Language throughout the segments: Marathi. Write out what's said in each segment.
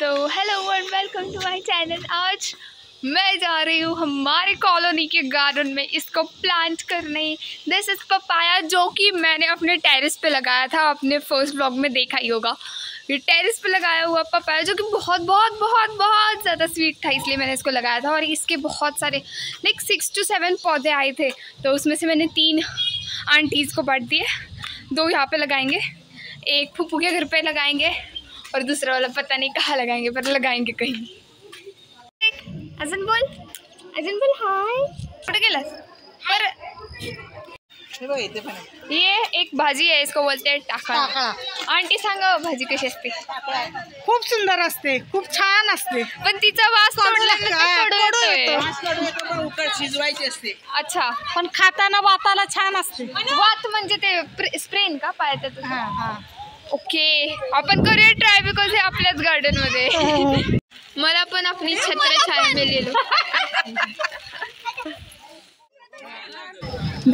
तो hello and welcome to my channel. आज मैं जा रही हूँ हमारे कॉलोनी के गार्डन में इसको प्लांट करने। दिस इज़ पपाया, जो कि मैंने अपने टेरेस पे लगाया था। अपने फर्स्ट व्लॉग में देखा ही होगा। ये टेरेस पे लगाया हुआ पपाया जो कि बहुत बहुत बहुत बहुत ज़्यादा स्वीट था, इसलिए मैंने इसको लगाया था। और इसके बहुत सारे 6 to 7 पौधे आए थे, तो उसमें से मैंने 3 आंटीज़ को बांट दिए। 2 यहाँ पे लगाएंगे, एक फूफू के घर पे लगाएंगे और दूसरा वाला पता नहीं कहाँ लगाएंगे, पर लगाएंगे कहीं। अजन बोल हाय। कुठे गेलास? पर ये एक भाजी आहे, इसको बोलते हैं टाकळा। आंटी सांगा भाजी कशी असते? खूप सुंदर असते, खूप छान असते, पण तिचा वास शिजवायची असते। अच्छा, पण खाताना वाताला छान असते। वात म्हणजे ते स्प्रेन का पायात? ओके, आपण करूया ट्राय, बिकॉज हे आपल्याच गार्डन मध्ये। मला पण अपनी छत्र छाया में ले low.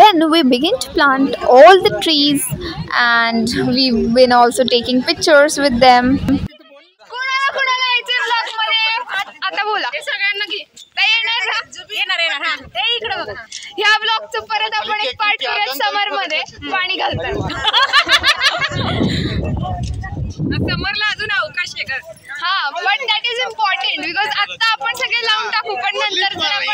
Then we begin to plant all the trees and we've been also taking pictures with them. कोणाला यायचे ब्लॉग मध्ये? आता बोला सगळ्यांना की येणार ते इकडे बघा। ह्या ब्लॉगचं परत आपण एक पार्ट करूया समर मध्ये पाणी घालतात। समरला अजून अवकाश आहे का? हा, but that is important because आता आपण सगळे लावून टाकू, पण नंतर जर आपण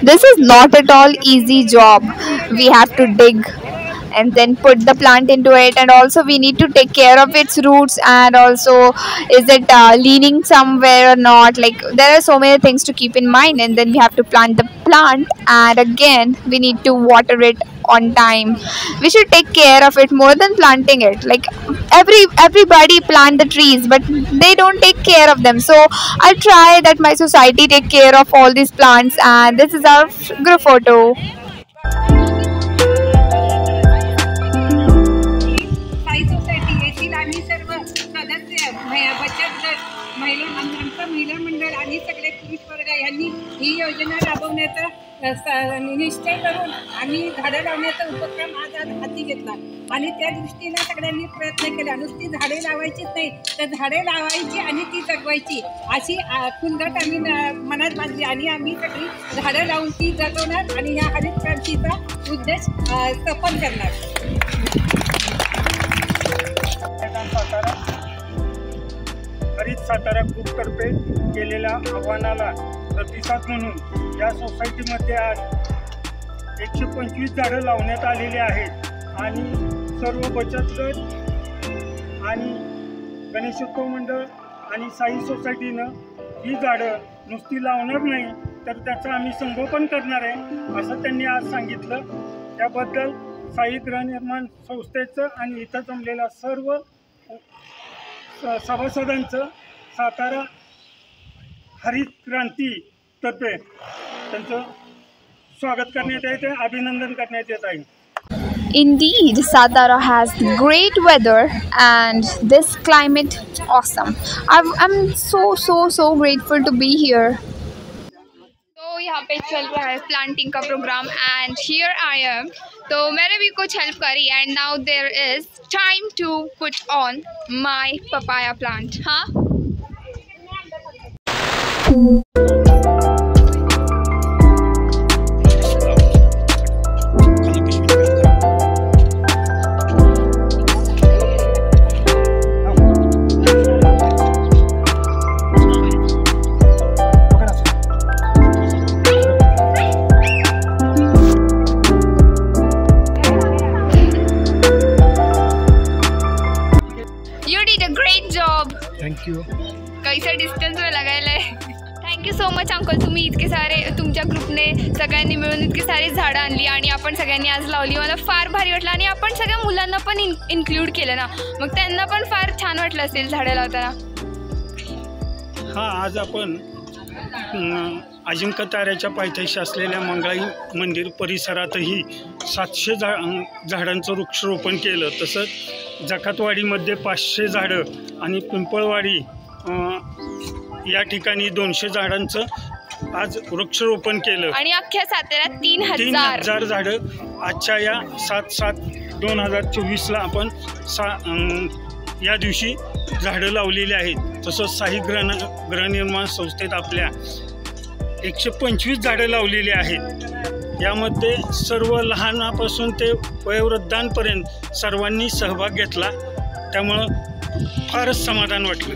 This is not at all easy job. We have to dig and then put the plant into it, and also we need to take care of its roots, and also is it leaning somewhere or not. Like, there are so many things to keep in mind, and then we have to plant the plant, and again we need to water it on time. We should take care of it more than planting it. Like, everybody plant the trees, but they don't take care of them. So I'll try that my society take care of all these plants, and this is our group photo. महिला मंडळ आणि सगळे पुरुष वर्ग यांनी ही योजना राबवण्याचा निश्चय करून आम्ही झाडं लावण्याचा उपक्रम आज हाती घेतला आणि त्या दृष्टीने सगळ्यांनी प्रयत्न केला। नुसती झाडे लावायचीच नाही, तर झाडे लावायची आणि ती जगवायची अशी खुंदट आम्ही मनात बांधली आणि आम्ही सगळी झाडं लावून ती जगवणार आणि ह्या हरित क्रांतीचा उद्देश सफल करणार। हरित सातारा ग्रुपतर्फे केलेल्या आव्हानाला प्रतिसाद म्हणून या सोसायटीमध्ये आज 125 झाडं लावण्यात आलेली आहेत आणि सर्व बचत गट आणि गणेशोत्सव मंडळ आणि साई सोसायटीनं ही झाडं नुसती लावणार नाही, तर त्याचं आम्ही संगोपन करणार आहे असं त्यांनी आज सांगितलं। त्याबद्दल साई गृहनिर्माण संस्थेचं आणि इथं जमलेल्या सर्व सभासदांचं सातारा हरित क्रांती तर्फे त्यांचं स्वागत करण्यात येते, अभिनंदन करण्यात येत आहे। Indeed, Satara has great weather and this climate awesome. I'm so grateful to be here. तो यहाँ पे चल रहा है प्लांटिंग का programme and here I am. तो मैंने भी कुछ हेल्प करी and now there is time to put on my papaya plant. हाँ, थैंक यू। कैसा डिस्टन्स में लगायला आहे। थँक्यू सो मच अंकल, तुम्ही इतके सारे तुमच्या ग्रुपने सगळ्यांनी मिळून इतकी सारी झाडं आणली आणि आपण सगळ्यांनी आज लावली। मला फार भारी वाटलं आणि आपण सगळ्या मुलांना पण इन्क्लूड केलं ना, मग त्यांना पण फार छान वाटलं असेल झाडं लावताना। हां, आज आपण अजिंक्य ताऱ्याच्या पायथ्याशी असलेल्या मंगळाई मंदिर परिसरातही 700 झाडांचं वृक्षारोपण केलं। तसंच जकातवाडीमध्ये 500 झाडं आणि पिंपळवाडी या ठिकाणी 200 झाडांचं आज वृक्षारोपण केलं आणि अख्ख्या साताऱ्यात 3000 झाडं आजच्या या 7/7/2024 आपण या दिवशी झाडं लावलेली आहेत। तसंच साई गृहनिर्माण संस्थेत आपल्या 125 झाडं लावलेली आहेत। यामध्ये सर्व लहानापासून ते वयोवृद्धांपर्यंत सर्वांनी सहभाग घेतला, त्यामुळं फारच समाधान वाटलं।